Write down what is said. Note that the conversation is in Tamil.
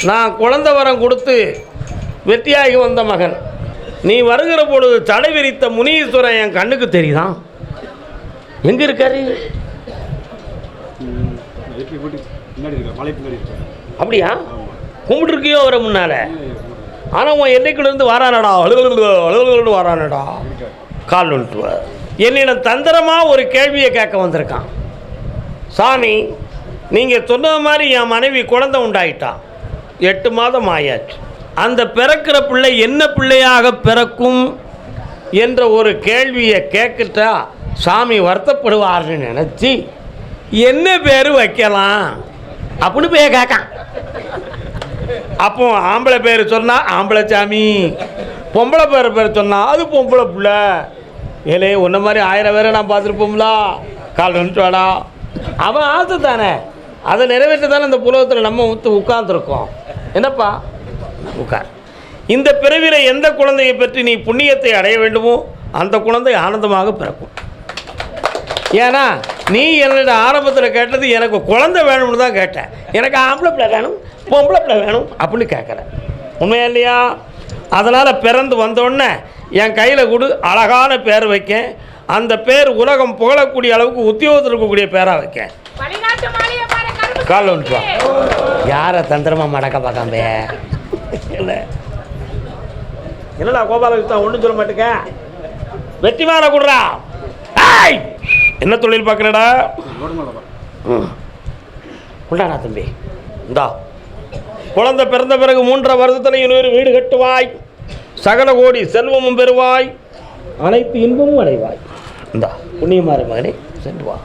நான் குழந்தை வரம் கொடுத்து வெற்றியாகி வந்த மகன். நீ வருகிற பொழுது தடை விரித்த முனீஸ்வரன் என் கண்ணுக்கு தெரியுதான். எங்கே இருக்காரு? அப்படியா? கும்பிட்டுருக்கியோ அவரை முன்னால. ஆனால் உன் என்னைக்குள்ளேருந்து வாரானடா, அழுகல் வாரானடா, கால் வந்துட்டு என்னிடம் தந்திரமாக ஒரு கேள்வியை கேட்க வந்திருக்கான். சாமி, நீங்கள் சொன்னது மாதிரி என் மனைவி குழந்தை உண்டாயிட்டான். 8 மாதம் ஆயாச்சு. அந்த பிறக்கிற பிள்ளை என்ன பிள்ளையாக பிறக்கும் என்ற ஒரு கேள்வியை கேட்கிட்டா சாமி வருத்தப்படுவார்னு நினச்சி என்ன பேர் வைக்கலாம் அப்படின்னு போய் கேட்கான். அப்போ ஆம்பளை பேர் சொன்னால் ஆம்பளை சாமி, பொம்பளை பேர் சொன்னால் அது பொம்பளை பிள்ளை. ஏலே உன்ன மாதிரி 1000 பேரை நான் பார்த்துருப்போம்ல, கால் வந்துட்டு வாடா. அவன் ஆசை தானே, அதை நிறைவேற்ற தானே இந்த புலகத்தில் நம்ம உட்கார்ந்துருக்கோம். என்னப்பா உட்கார். இந்த பிறவியில் எந்த குழந்தையை பற்றி நீ புண்ணியத்தை அடைய வேண்டுமோ அந்த குழந்தை ஆனந்தமாக பிறக்கும். ஏன்னா நீ என்னோட ஆரம்பத்தில் கேட்டது எனக்கு குழந்தை வேணும்னு தான் கேட்டேன். எனக்கு ஆம்பளை பிள்ளை வேணும், பொம்பளை பிள்ளை வேணும் அப்படின்னு கேட்குறேன். உண்மையா இல்லையா? அதனால் பிறந்து வந்தோடனே என் கையில் கொடு, அழகான பேர் வைக்க. அந்த பேர் உலகம் புகழக்கூடிய அளவுக்கு உத்தியோகத்தில் இருக்கக்கூடிய பேராக வைக்க. கால் ஒன்று யாரை தந்திரமாக மடக்க பார்க்காம இல்லை என்னடா கோபாலகிருஷ்ணன் ஒன்றும் சொல்ல மாட்டேங்க. வெற்றி மாற கொடுறா. என்ன தொழில் பார்க்குறடா? உண்டாடா தம்பி, இந்தா குழந்தை பிறந்த பிறகு 3.5 வருடத்தில் இன்னொரு வீடு கட்டுவாய், சகல கோடி செல்வமும் பெறுவாய், அனைத்து இன்பமும் அடைவாய். இந்தா புண்ணியமாறு மகனே, சென்று வா.